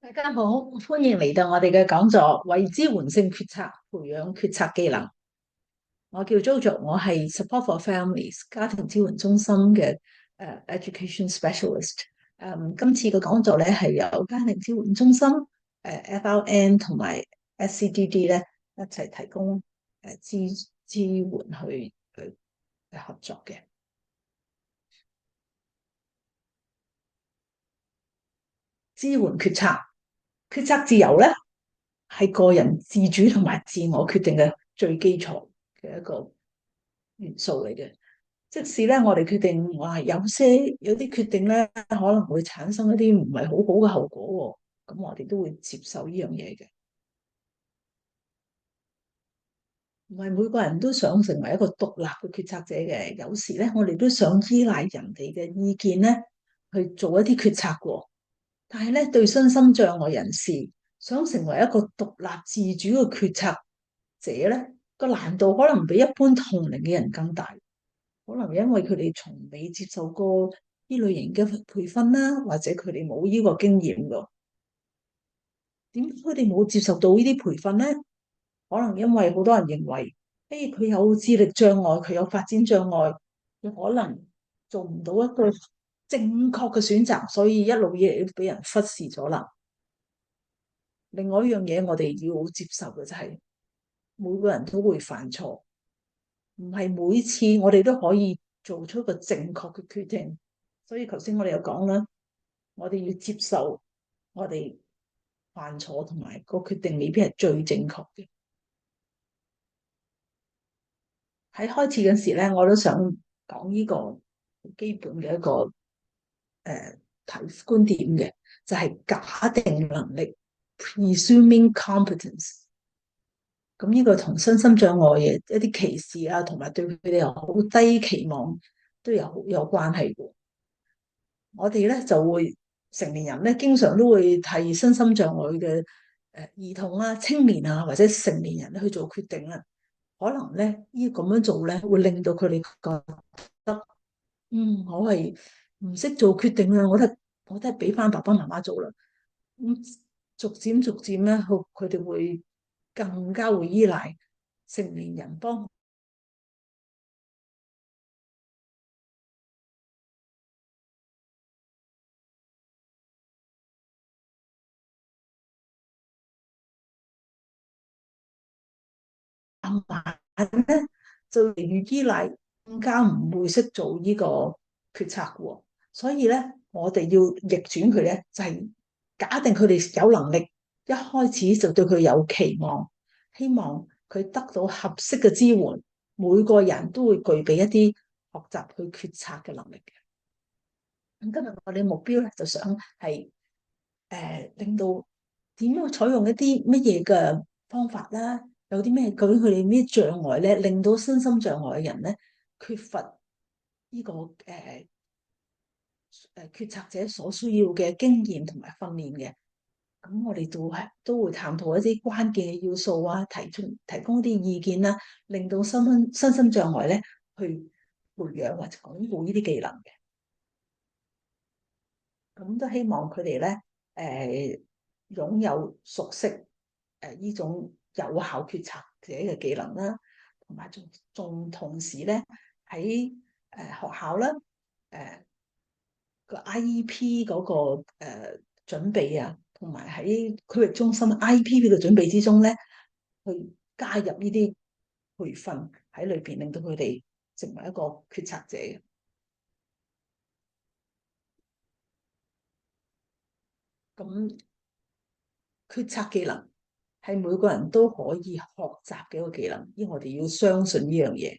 大家好，歡迎嚟到我哋嘅講座，為支援性決策，培養決策技能。我叫 JoJo，我係 Support for Families 家庭支援中心嘅Education Specialist。今次嘅講座咧係由家庭支援中心FRN 同埋 SCDD 咧一齊提供支援去合作嘅支援決策。決策自由咧係個人自主同埋自我決定嘅最基礎嘅一個元素嚟嘅。即使咧我哋決定話有啲決定咧可能會產生一啲唔係好好嘅後果，咁我哋都會接受呢樣嘢嘅。唔係每個人都想成為一個獨立嘅決策者嘅，有時咧我哋都想依賴人哋嘅意見咧去做一啲決策嘅。但係咧對身心障礙人士想成為一個獨立自主嘅決策者咧，個難度可能比一般同齡嘅人更大。可能因為佢哋從未接受過呢類型嘅培訓啦，或者佢哋冇呢個經驗噶。點解佢哋冇接受到呢啲培訓咧？可能因為好多人認為，佢有智力障礙，佢有發展障礙，佢可能做唔到一個正確嘅選擇，所以一路以嚟都俾人忽視咗啦。另外一樣嘢，我哋要接受嘅就係每個人都會犯錯，唔係每次我哋都可以做出一個正確嘅決定。所以頭先我哋有講啦，我哋要接受我哋犯錯，同埋個決定未必係最正確嘅。喺開始嗰時咧，我都想講呢個基本嘅一個觀點嘅，就係假定能力 （presuming competence）。咁呢個同身心障礙嘅一啲歧視啊，同埋對佢哋有好低期望都有關係嘅。我哋咧就會成年人咧，經常都會替身心障礙嘅兒童啊、青年啊或者成年人咧去做決定啦。可能咧呢咁樣做咧，會令到佢哋覺得，我係唔識做決定啊，我都係俾翻爸爸媽媽做啦。咁逐漸咧，佢哋會更加會依賴成年人幫。慢慢咧就越依賴，更加唔會識做呢個決策喎。所以咧，我哋要逆轉佢咧，就係假定佢哋有能力，一開始就對佢有期望，希望佢得到合適嘅支援。每個人都會具備一啲學習去決策嘅能力嘅。咁今日我哋目標咧，就想係令到點樣採用一啲乜嘢嘅方法啦，有啲咩究竟佢哋咩障礙咧，令到身心障礙嘅人咧缺乏呢個決策者所需要嘅經驗同埋訓練嘅。咁我哋都會探討一啲關鍵嘅要素啊，提供一啲意見啦，令到身心障礙咧去培養或者鞏固呢啲技能嘅。咁都希望佢哋咧擁有熟悉呢種有效決策者嘅技能啦，同埋仲同時咧喺學校啦，個 IEP 嗰個準備啊，同埋喺區域中心 IEP 嘅準備之中咧，去加入呢啲培訓喺裏邊，令到佢哋成為一個決策者。咁決策技能係每個人都可以學習嘅一個技能，因為我哋要相信呢樣嘢。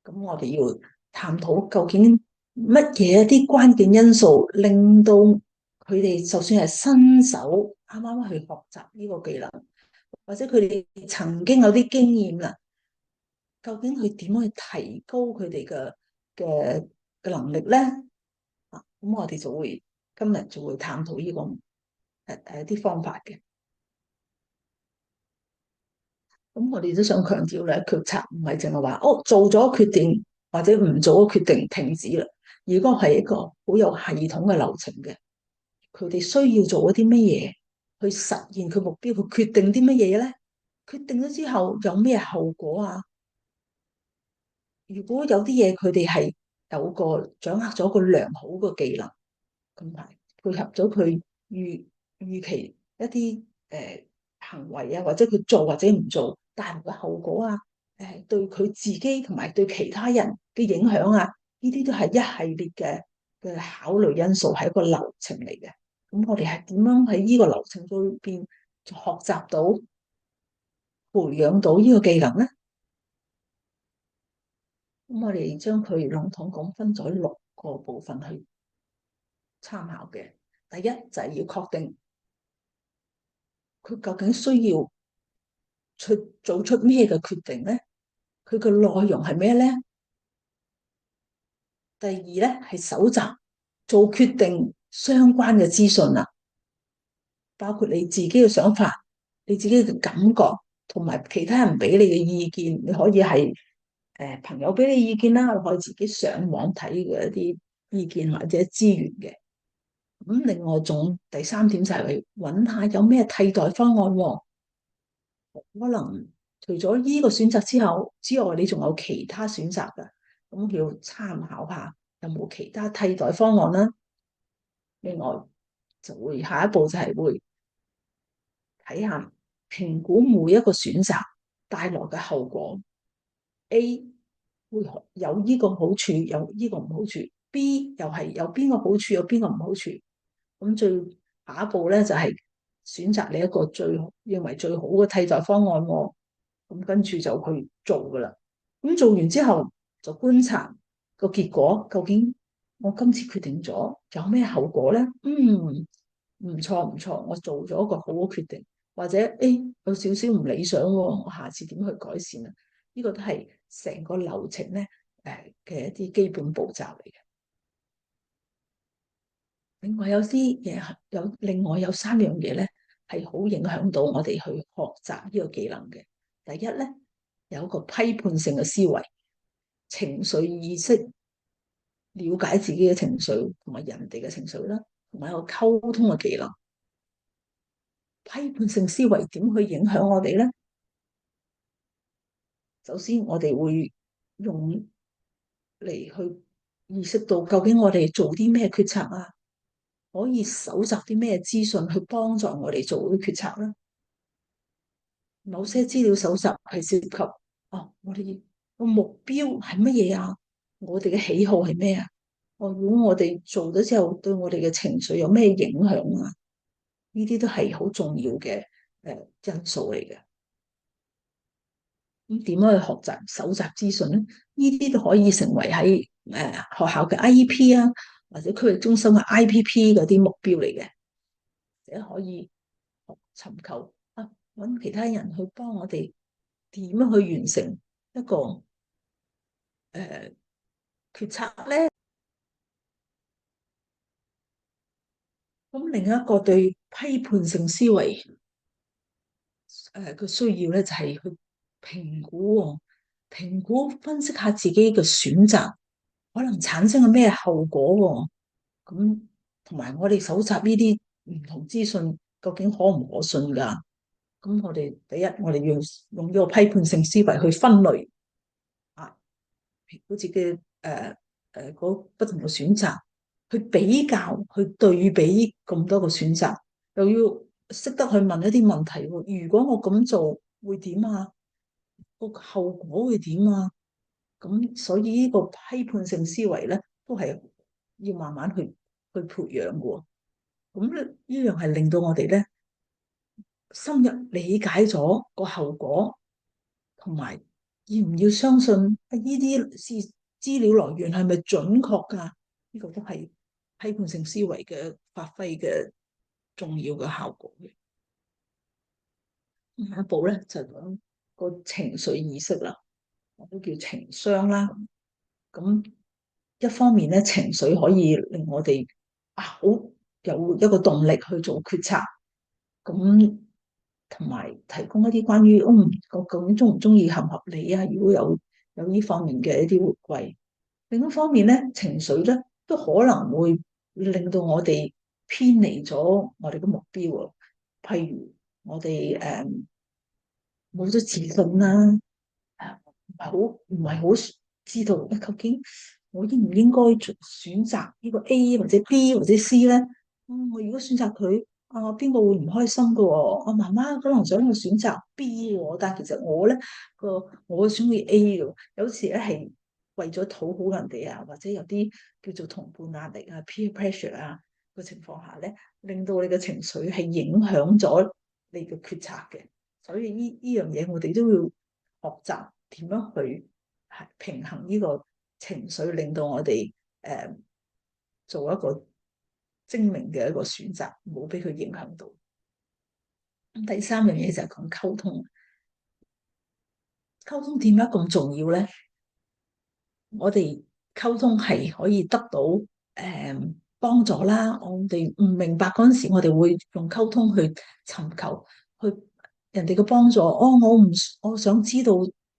咁我哋要探討究竟乜嘢一啲關鍵因素，令到佢哋就算係新手，啱啱去學習呢個技能，或者佢哋曾經有啲經驗啦，究竟佢點樣去提高佢哋嘅能力咧？咁我哋今日就會探討呢個啲方法嘅。咁我哋都想強調咧，決策唔係淨係話做咗決定或者唔做咗決定停止啦。如果係一個好有系統嘅流程嘅，佢哋需要做一啲乜嘢？去實現佢目標，去決定啲乜嘢咧？決定咗之後有咩後果啊？如果有啲嘢佢哋係有個掌握咗個良好嘅技能，同埋配合咗佢預期一啲行為啊，或者佢做或者唔做帶來嘅後果啊，對佢自己同埋對其他人嘅影響啊，呢啲都係一系列嘅考慮因素，係一個流程嚟嘅。咁我哋係點樣喺呢個流程裏邊學習到、培養到呢個技能咧？咁我哋將佢籠統咁分咗6個部分去參考嘅。第一就係要確定佢究竟需要做出咩嘅決定咧？佢嘅內容係咩咧？第二咧係搜集做決定相關嘅資訊啊，包括你自己嘅想法、你自己嘅感覺，同埋其他人俾你嘅意見。你可以係朋友俾你意見啦，你可以自己上網睇嘅一啲意見或者資源嘅。咁另外仲第三點就係揾下有咩替代方案喎。可能除咗呢個選擇之外，你仲有其他選擇㗎，咁要參考下有冇其他替代方案啦。另外就會下一步就係會睇下評估每一個選擇帶來嘅後果。A 會有呢個好處，有呢個唔好處；B 又係有邊個好處，有邊個唔好處。咁最下一步咧就係選擇你一個認為最好嘅替代方案喎。咁跟住就去做噶啦。咁做完之後就觀察個結果，究竟我今次決定咗有咩後果咧？唔錯唔錯，我做咗一個好嘅決定，或者有少少唔理想喎，我下次點去改善啊？呢個都係成個流程咧嘅一啲基本步驟嚟嘅。另外有3樣嘢咧係好影響到我哋去學習呢個技能嘅。第一咧，有一個批判性嘅思維、情緒意識，了解自己嘅情緒同埋人哋嘅情緒啦，同埋一個溝通嘅技能。批判性思維點去影響我哋咧？首先，我哋會用嚟去意識到究竟我哋做啲咩決策啊，可以搜集啲咩資訊去幫助我哋做啲決策啦。某些資料搜集係涉及我哋個目標係乜嘢啊？我哋嘅喜好係咩啊？如果我哋做咗之後，對我哋嘅情緒有咩影響啊？呢啲都係好重要嘅因素嚟嘅。咁點樣去學習搜集資訊咧？呢啲都可以成為喺學校嘅 IEP 啊，或者區域中心嘅 IPP 嗰啲目標嚟嘅，或者可以尋求揾其他人去幫我哋點樣去完成一個決策咧。咁另一個對批判性思維嘅需要咧，就係去評估評估分析下自己嘅選擇可能產生嘅咩後果。咁同埋我哋搜集呢啲唔同資訊，究竟可唔可信㗎？咁我哋第一，我哋要用呢個批判性思維去分類評估自己嗰不同嘅選擇，去比較，去對比咁多個選擇，又要識得去問一啲問題。如果我咁做會點啊？個後果會點啊？咁所以呢個批判性思維咧，都係要慢慢去培養嘅。咁呢樣係令到我哋咧深入理解咗個後果，同埋要唔要相信呢啲資料來源係咪準確噶？呢個都係批判性思維嘅發揮嘅重要嘅效果嘅。下一步咧就講個情緒意識啦，我都叫情商啦。咁一方面咧，情緒可以令我哋好有一個動力去做決策，咁同埋提供一啲關於我究竟中唔中意合唔合理啊？如果有呢方面嘅一啲回饋。另一方面咧，情緒咧都可能會令到我哋偏離咗我哋嘅目標。譬如我哋冇咗自信啦，唔係好知道究竟我應唔應該選擇呢個 A 或者 B 或者 C 咧？我如果選擇佢，邊個會唔開心噶？我媽媽可能想我選擇 B 喎，但係其實我咧我選佢 A 嘅。有時咧係為咗討好人哋啊，或者有啲叫做同伴壓力啊 （peer pressure） 啊個情況下咧，令到你嘅情緒係影響咗你嘅決策嘅。所以呢樣嘢我哋都要學習點樣去係平衡呢個情緒，令到我哋誒做一個精明嘅一個選擇，唔好俾佢影響到。咁第三樣嘢就係講溝通，溝通點解咁重要咧？我哋溝通係可以得到幫助啦。我哋唔明白嗰陣時，我哋會用溝通去尋求去人哋嘅幫助。我想知道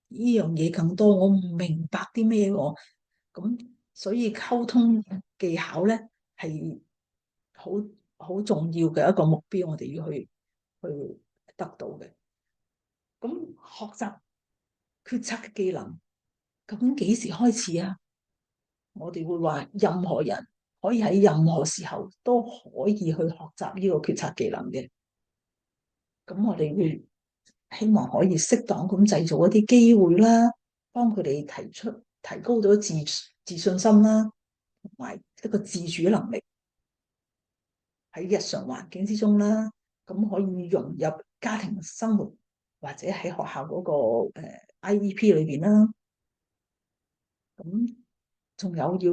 呢樣嘢更多，我唔明白啲咩喎。咁所以溝通技巧咧係好好重要嘅一個目標，我哋要去得到嘅。咁學習決策嘅技能，究竟幾時開始啊？我哋會話任何人可以喺任何時候都可以去學習呢個決策技能嘅。咁我哋會希望可以適當咁製造一啲機會啦，幫佢哋提高咗自信心啦，同埋一個自主能力喺日常環境之中啦。咁可以融入家庭生活或者喺學校嗰個IEP 裏邊啦。咁仲要去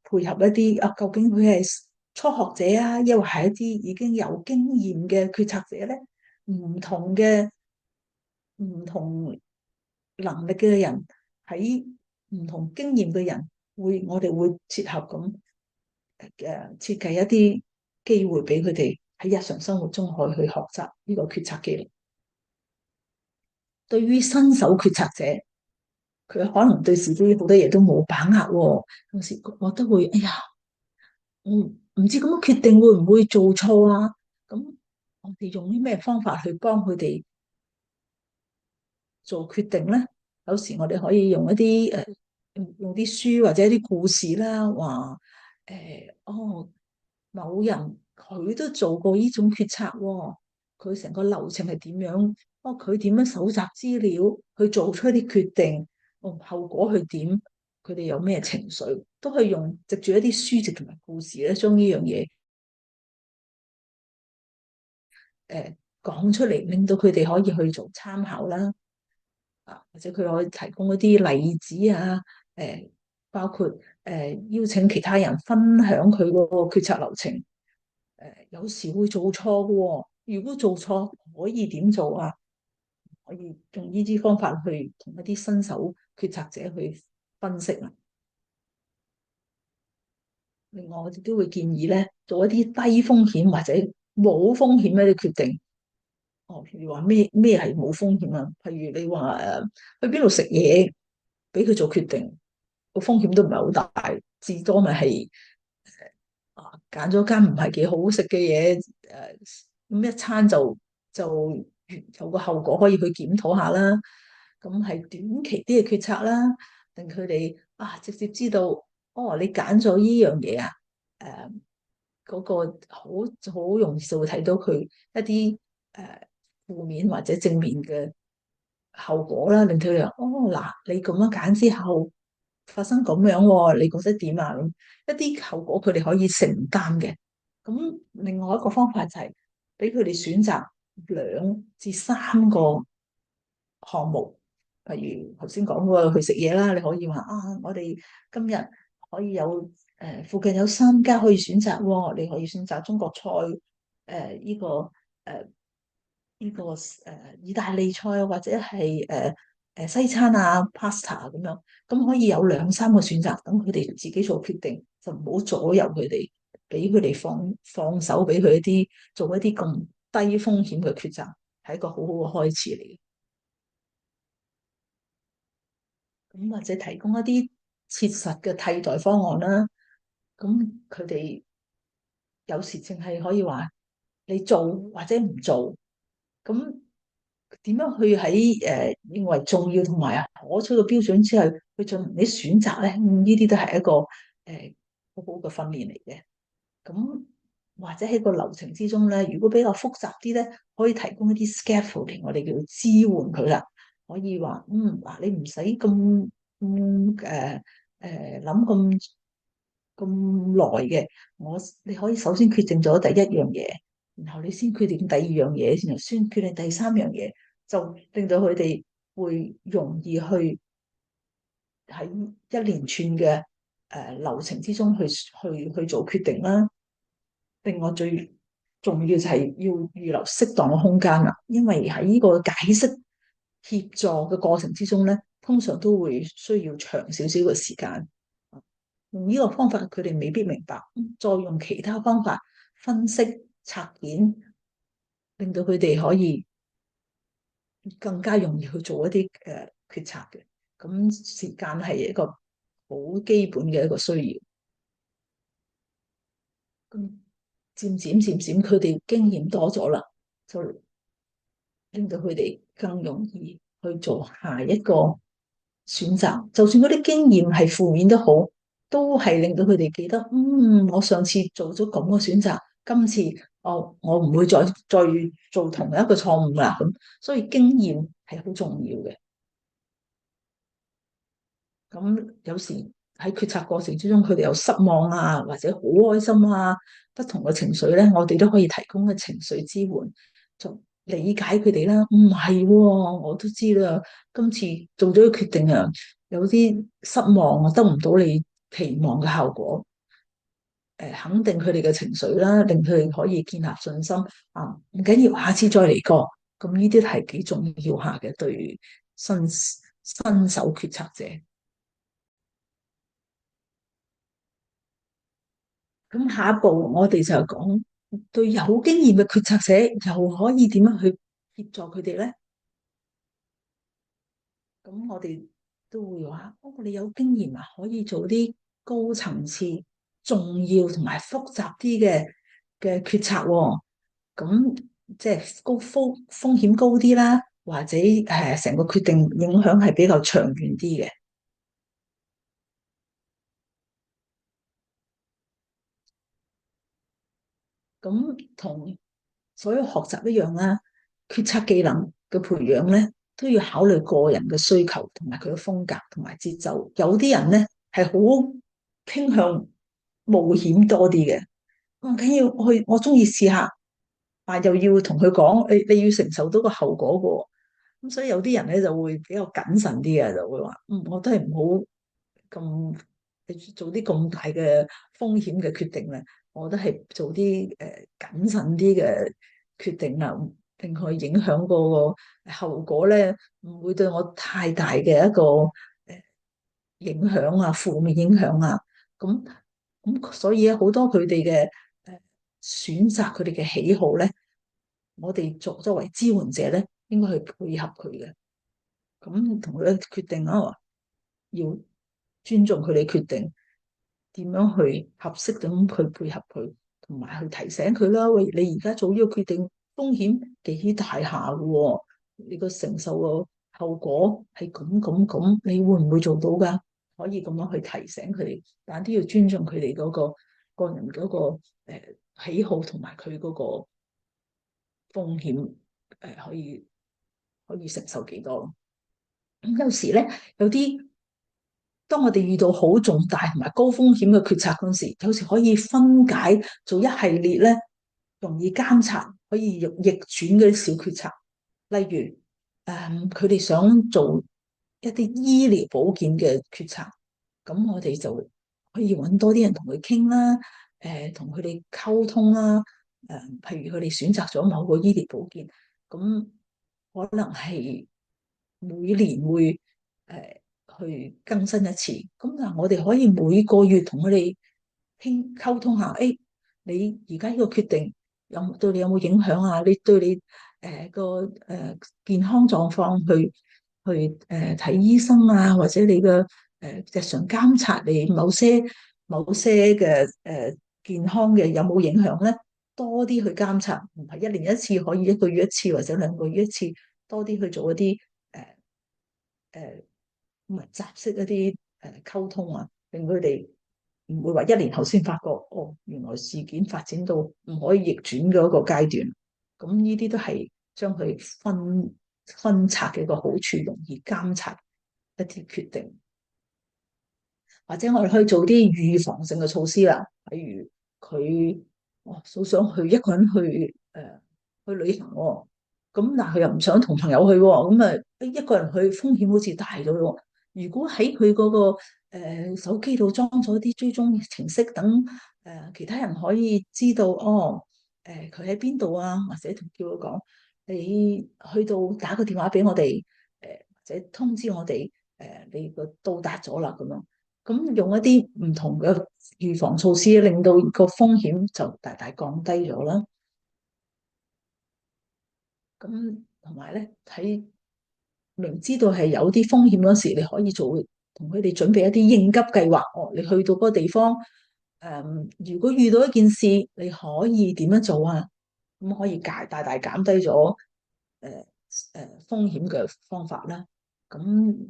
配合一啲究竟佢係初學者啊，抑或係一啲已經有經驗嘅決策者咧？唔同嘅唔同能力嘅人喺唔同經驗嘅人，我哋會切合咁設計一啲機會俾佢哋喺日常生活中可以去學習呢個決策技能。對於新手決策者，佢可能對自己好多嘢都冇把握，有時我都會，哎呀，我唔知咁樣決定會唔會做錯啊？咁我哋用啲咩方法去幫佢哋做決定咧？有時我哋可以用一啲用啲書或者一啲故事啦，話某人佢都做過呢種決策喎，佢成個流程係點樣？佢點樣搜集資料去做出一啲決定？後果去點？佢哋有咩情緒？都可以用藉住一啲書籍同埋故事咧，將呢樣嘢講出嚟，令到佢哋可以去做參考啦。或者佢可以提供一啲例子啊，包括邀請其他人分享佢嗰個決策流程。有時會做錯嘅喎，如果做錯可以點做啊？可以用呢啲方法去同一啲新手決策者去分析啊。另外，我哋都會建議咧，做一啲低風險或者冇風險嘅啲決定。譬如話咩係冇風險啊？譬如你話去邊度食嘢，俾佢做決定，個風險都唔係好大，至多咪係揀咗間唔係幾好食嘅嘢，咁一餐就有個後果可以去檢討下啦。咁係短期啲嘅決策啦，令佢哋直接知道，你揀咗呢樣嘢啊，嗰個好容易就會睇到佢一啲負面或者正面嘅後果啦，令佢哋嗱，你咁樣揀之後發生咁樣喎，你覺得點啊？咁一啲後果佢哋可以承擔嘅。咁另外一個方法就係俾佢哋選擇2至3個項目，譬如頭先講過去食嘢啦，你可以話我哋今日可以附近有3家可以選擇喎，你可以選擇中國菜，呢個意大利菜或者係西餐啊 pasta 咁樣，咁可以有2、3個選擇，等佢哋自己做決定，就唔好左右佢哋，俾佢哋放手，俾佢做一啲咁低風險嘅抉擇，係一個好好嘅開始嚟。咁或者提供一啲切實嘅替代方案啦。咁佢哋有時淨係可以話你做或者唔做，咁點樣去喺認為重要同埋可取嘅標準之後去進行啲選擇咧？呢啲都係一個好好嘅訓練嚟嘅。咁或者喺個流程之中咧，如果比較複雜啲咧，可以提供一啲 scaffolding，我哋叫做支援佢啦。可以話嗱，你唔使咁諗咁耐嘅，你可以首先決定咗第一樣嘢，然後你先決定第二樣嘢，然後先決定第三樣嘢，就令到佢哋會容易去喺一連串嘅流程之中去做決定啦。另外最重要就係要預留適當嘅空間啦，因為喺呢個解釋協助嘅過程之中咧，通常都會需要長少少嘅時間。用呢個方法佢哋未必明白，再用其他方法分析拆件，令到佢哋可以更加容易去做一啲決策嘅。咁時間係一個好基本嘅一個需要。咁漸漸，佢哋經驗多咗啦，就令到佢哋更容易去做下一個選擇。就算嗰啲經驗係負面都好，都係令到佢哋記得，我上次做咗咁嘅選擇，今次我唔會再做同一個錯誤啦。咁所以經驗係好重要嘅。咁有時喺決策過程之中，佢哋有失望啊，或者好開心啊，不同嘅情緒咧，我哋都可以提供嘅情緒支援，就理解佢哋啦。唔係喎，我都知啦，今次做咗個決定啊，有啲失望啊，得唔到你期望嘅效果。肯定佢哋嘅情緒啦，令佢哋可以建立信心啊。唔緊要，下次再嚟過。咁呢啲係幾重要下嘅，對新手決策者。咁下一步我哋就講對有經驗嘅決策者又可以點樣去協助佢哋咧？咁我哋都會話，我哋有經驗啊，可以做啲高層次、重要同埋複雜啲嘅決策喎。咁即係風險高啲啦，或者成個決定影響係比較長遠啲嘅。咁同所有學習一樣啦，決策技能嘅培養咧，都要考慮個人嘅需求同埋佢嘅風格同埋節奏。有啲人咧係好傾向冒險多啲嘅，唔緊要，我中意試下，但又要同佢講，你要承受到個後果嘅。咁所以有啲人咧就會比較謹慎啲嘅，就會話，我都係唔好咁做啲咁大嘅風險嘅決定咧。我都係做啲謹慎啲嘅決定啦，令佢影響個後果咧，唔會對我太大嘅一個影響啊，負面影響啊。咁所以咧，好多佢哋嘅選擇，佢哋嘅喜好咧，我哋作為支援者咧，應該去配合佢嘅。咁同佢決定啊，要尊重佢哋決定。點樣去合適咁去配合佢，同埋去提醒佢啦。喂，你而家做呢個決定，風險幾大下嘅，你個承受個後果係咁，你會唔會做到噶？可以咁樣去提醒佢哋，但都要尊重佢哋嗰個人嗰個喜好同埋佢嗰個風險可以承受幾多。咁有時咧，有啲。當我哋遇到好重大同埋高風險嘅決策嗰時，有時可以分解做一系列咧，容易監察、可以逆轉嘅小決策。例如，佢哋想做一啲醫療保健嘅決策，咁我哋就可以揾多啲人同佢傾啦，同佢哋溝通啦。譬如佢哋選擇咗某個醫療保健，咁可能係每年會去更新一次。咁嗱，我哋可以每個月同佢哋溝通下，你而家呢個決定對你有冇影響啊？你對你個健康狀況去睇醫生啊，或者你嘅日常監察你某些嘅健康嘅有冇影響咧？多啲去監察，唔係一年一次，可以一個月一次或者2個月一次，多啲去做一啲誒誒密集式一啲溝通啊，令佢哋唔會話一年後先發覺，哦，原來事件發展到唔可以逆轉嘅一個階段。咁呢啲都係將佢分拆嘅一個好處，容易監察一啲決定。或者我哋可以做啲預防性嘅措施啦，比如佢好想去一個人去旅行喎，咁但係佢又唔想同朋友去喎，咁啊一個人去風險好似大咗喎。如果喺佢嗰個手機度裝咗啲追蹤程式，等其他人可以知道哦，佢喺邊度啊，或者同叫佢講，你去到打個電話俾我哋，或者通知我哋，你個到達咗啦咁樣。咁用一啲唔同嘅預防措施，令到個風險就大大降低咗啦。咁同埋咧，喺明知道係有啲風險嗰時，你可以同佢哋準備一啲應急計劃。哦，你去到嗰個地方，如果遇到一件事，你可以點樣做啊？咁可以大大減低咗風險嘅方法啦。咁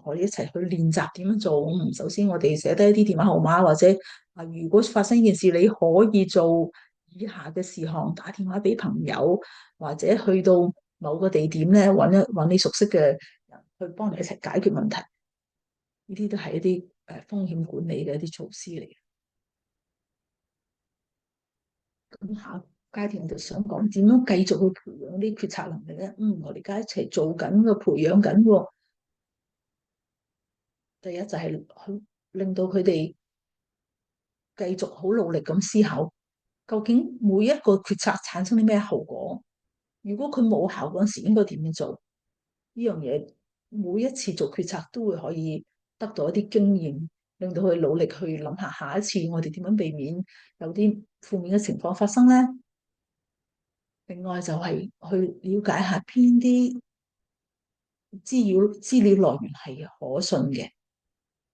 我哋一齊去練習點樣做。首先我哋寫低一啲電話號碼，或者如果發生一件事，你可以做以下嘅事項：打電話俾朋友，或者去到某個地點咧，搵你熟悉嘅人去幫你一齊解決問題。呢啲都係一啲風險管理嘅一啲措施嚟嘅。咁下階段我就想講點樣繼續去培養啲決策能力咧。我哋而家一齊做緊個培養緊喎。第一就係去令到佢哋繼續好努力咁思考，究竟每一個決策產生啲咩後果？如果佢冇效嗰陣時，應該點樣做？呢樣嘢每一次做決策都會可以得到一啲經驗，令到佢努力去諗下下一次我哋點樣避免有啲負面嘅情況發生咧。另外就係去了解下邊啲資料來源係可信嘅，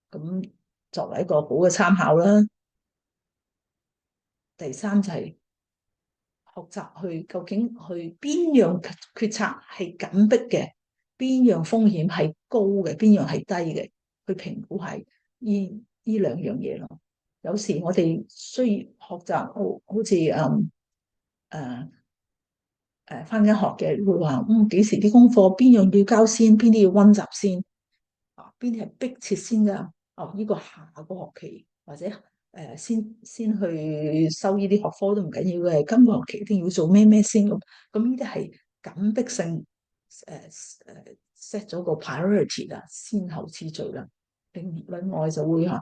咁作為一個好嘅參考啦。第三就係學習去究竟去邊樣決策係緊迫嘅，邊樣風險係高嘅，邊樣係低嘅，去評估係呢兩樣嘢咯。有時我哋需要學習，好似翻緊學嘅會話，幾時啲功課邊樣要交先，邊啲要溫習先，邊啲係迫切先噶？哦，呢個下個學期或者先去收呢啲學科都唔緊要嘅，今個學期一定要做咩咩先咁。咁呢啲係緊迫性set 咗個 priority 啦，先後次序啦。另外就會話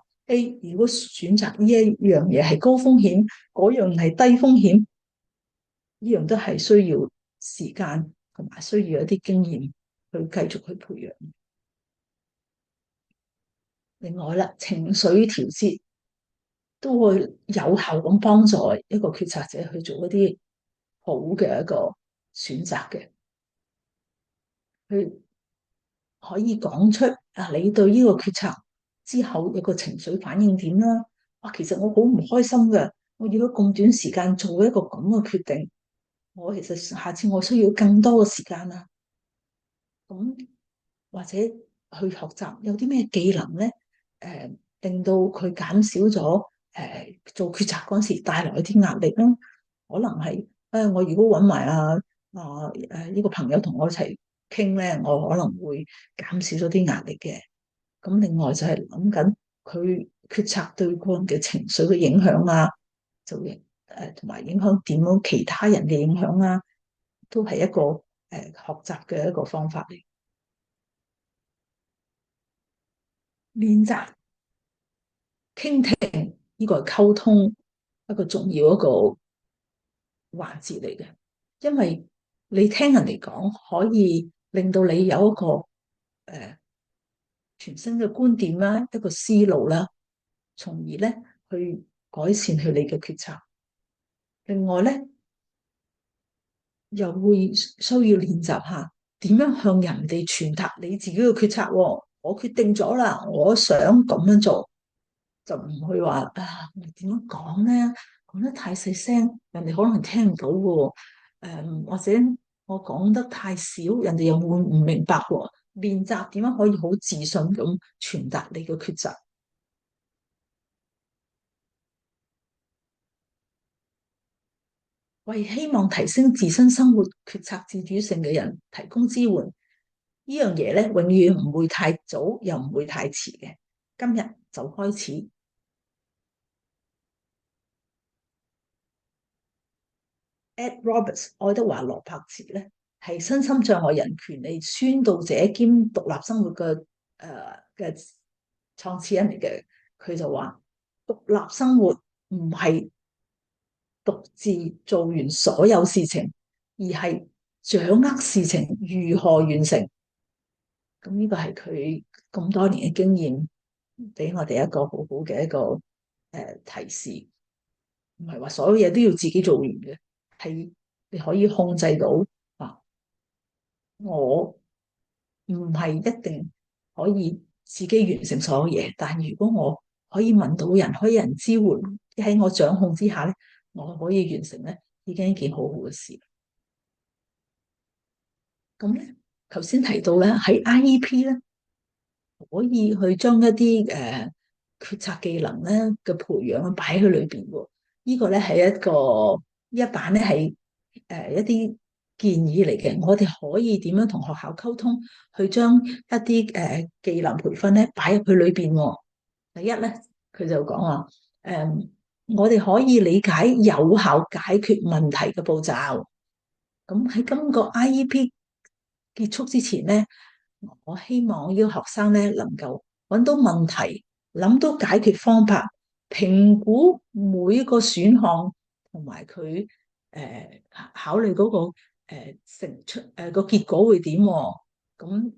如果選擇呢一樣嘢係高風險，嗰樣係低風險，呢樣都係需要時間同埋需要一啲經驗去繼續去培養。另外啦，情緒調節都會有效咁幫助一個決策者去做一啲好嘅一個選擇嘅。佢可以講出你對呢個決策之後一個情緒反應點啦。其實我好唔開心㗎，我要咗咁短時間做一個咁嘅決定，我其實下次我需要更多嘅時間啦。咁或者去學習有啲咩技能咧？令到佢減少咗做決策嗰時帶來一啲壓力啦。可能係我如果揾埋呢個朋友同我一齊傾咧，我可能會減少咗啲壓力嘅。咁另外就係諗緊佢決策對個人嘅情緒嘅影響啊，就同埋影響點樣其他人嘅影響啊，都係一個學習嘅一個方法嚟。練習傾聽呢個係溝通一個重要一個環節嚟嘅，因為你聽人哋講，可以令到你有一個全新嘅觀點啦，一個思路啦，從而咧去改善佢你嘅決策。另外咧，又會需要練習下點樣向人哋傳達你自己嘅決策。我決定咗啦，我想咁樣做。就唔會話點樣講咧？講得太細聲，人哋可能聽唔到嘅喎。或者我講得太少，人哋又會唔明白喎。練習點樣可以好自信咁傳達你嘅抉擇，為希望提升自身生活決策自主性嘅人提供支援。呢樣嘢咧，永遠唔會太早，又唔會太遲嘅。今日就開始。Ed Roberts 愛德華羅柏茨咧，係身心障礙人權利宣導者兼獨立生活嘅創始人嚟嘅。佢就話：獨立生活唔係獨自做完所有事情，而係掌握事情如何完成。咁呢個係佢咁多年嘅經驗，俾我哋一個好好嘅一個提示。唔係話所有嘢都要自己做完嘅，係你可以控制到啊。我唔係一定可以自己完成所有嘢，但如果我可以問到人，可以有人支援喺我掌控之下咧，我可以完成咧，已經係一件好好嘅事。咁咧，頭先提到咧喺 IEP 咧，可以去將一啲決策技能咧嘅培養擺喺裏邊喎。呢個咧係一版咧係一啲建議嚟嘅。我哋可以點樣同學校溝通，去將一啲技能培訓咧擺入去裏邊喎。第一咧，佢就講話我哋可以理解有效解決問題嘅步驟。咁喺今個 IEP 結束之前咧，我希望呢個學生咧能夠揾到問題，諗到解決方法，評估每一個選項，同埋佢考慮嗰個成出個結果會點喎？咁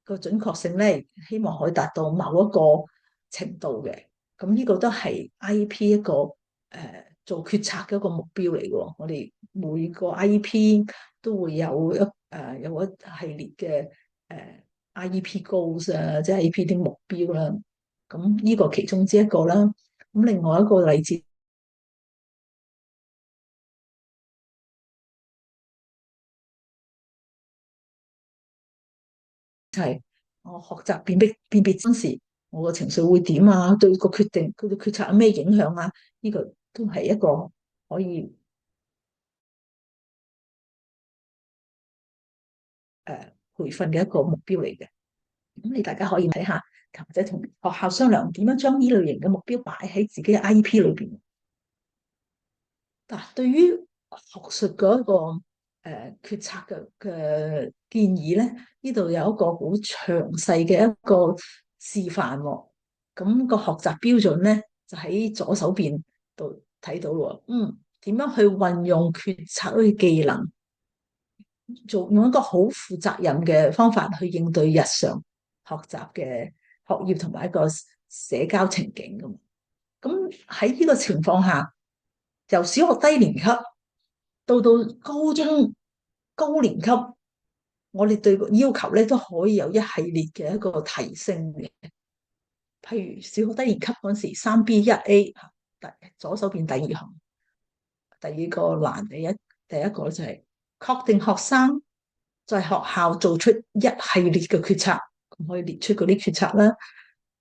個準確性咧，希望可以達到某一個程度嘅。咁呢個都係 IEP 一個做決策嘅一個目標嚟嘅。我哋每個 IEP 都會有一系列嘅IEP goals 啊，即係 IEP 啲目標啦。咁呢個其中之一個啦。咁另外一個例子就係我學習辨別真時，我個情緒會點啊？對個決定佢嘅決策有咩影響啊？呢個都係一個可以培訓嘅一個目標嚟嘅。咁你大家可以睇下，或者同學校商量點樣將呢類型嘅目標擺喺自己嘅 IEP 裏邊。嗱，對於學術嗰一個決策嘅建議咧，呢度有一個好詳細嘅一個示範喎。咁個學習標準咧，就喺左手邊度睇到喎。點樣去運用決策嗰啲技能，用一個好負責任嘅方法去應對日常學習嘅學業同埋一個社交情景咁。咁喺呢個情況下，由小學低年級到高中高年級，我哋對個要求咧都可以有一系列嘅一個提升嘅。譬如小學低年級嗰時3B1A，左手邊第二行，第二個欄第一個就係確定學生在學校做出一系列嘅決策，可以列出嗰啲決策啦。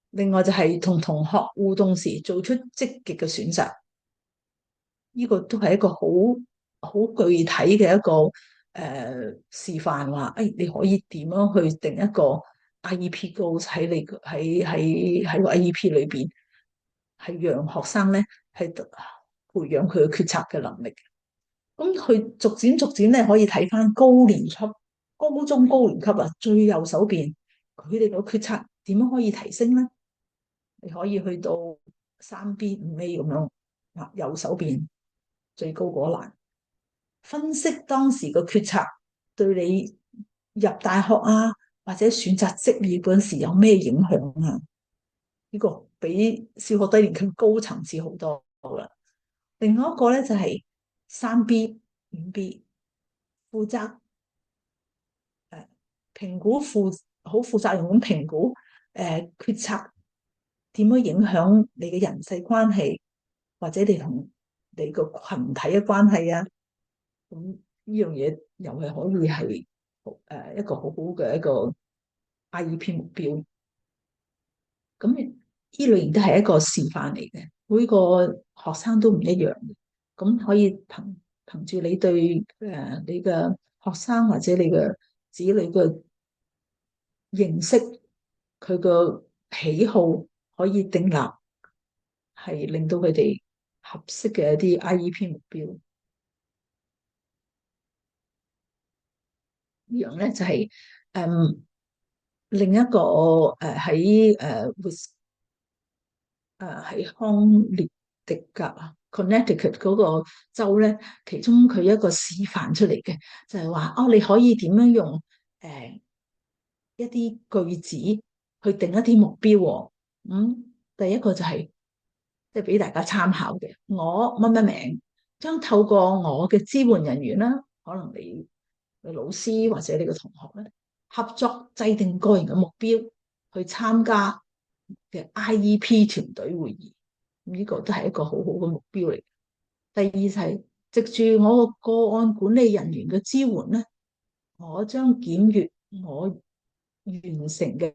另外就係同同學互動時做出積極嘅選擇，呢個都係一個好具體嘅一個示範，話你可以點樣去定一個 IEP goals 喺你喺個 IEP 裏邊，係讓學生咧係培養佢嘅決策嘅能力。咁佢逐漸咧可以睇翻高年級、高中高年級啊，最右手邊佢哋個決策點樣可以提升咧？你可以去到3B5A 咁樣，右手邊最高嗰欄，分析當時個決策對你入大學啊，或者選擇職業嗰陣時有咩影響啊？呢個比小學低年級高層次好多啦。另外一個咧就係3B5B，負責評估好負責任咁評估決策點樣影響你嘅人際關係，或者你同你個群體嘅關係啊。咁呢樣嘢又係可以係一個好好嘅一個 IEP 目標。咁呢類型都係一個示範嚟嘅，每個學生都唔一樣嘅。咁可以憑住你對你嘅學生或者你嘅子女嘅認識，佢個喜好，可以訂立係令到佢哋合適嘅一啲 IEP 目標。呢樣咧就係、另一個喺喺康涅狄格啊 Connecticut 嗰個州咧，其中佢一個示範出嚟嘅就係話哦，你可以點樣用一啲句子去定一啲目標喎。第一個就係即係俾大家參考嘅，我乜乜名將透過我嘅支援人員啦，可能你嘅老師或者你嘅同學咧，合作制定個人嘅目標，去參加嘅 IEP 團隊會議。呢個都係一個好好嘅目標嚟。第二就係藉住我個案管理人員嘅支援咧，我將檢閱我完成嘅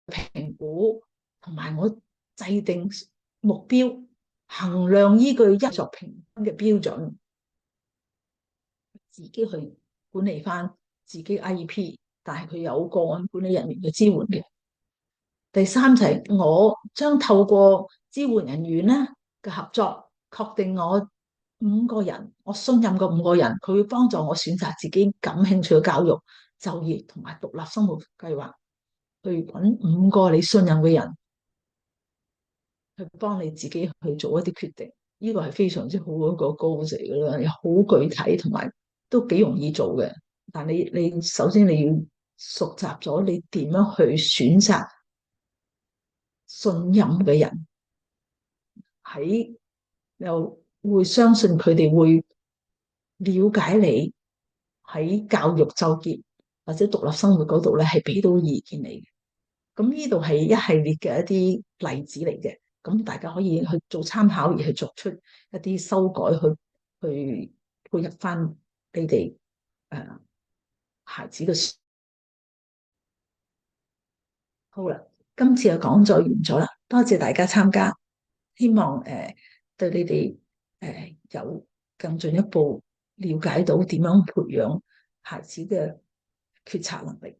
評估，同埋我制定目標，衡量依據一作評分嘅標準，自己去管理翻自己 IEP，但係佢有個案管理人員嘅支援嘅。第三就係我將透過支援人員咧嘅合作，確定我五個人，我信任嘅五個人，佢會幫助我選擇自己感興趣嘅教育、就業同埋獨立生活計劃，去揾五個你信任嘅人，去幫你自己去做一啲決定。呢個係非常之好嘅一個 goal 嚟嘅啦，又好具體，同埋都幾容易做嘅。但你首先你要熟習咗你點樣去選擇信任嘅人，喺又會相信佢哋會了解你喺教育就業或者獨立生活嗰度咧，係俾到意見你嘅。咁呢度係一系列嘅一啲例子嚟嘅，咁大家可以去做參考，而去作出一啲修改，去配合翻你哋孩子嘅。好啦，今次嘅講座完咗啦，多謝大家參加，希望對你哋有更進一步了解到點樣培養孩子嘅決策能力。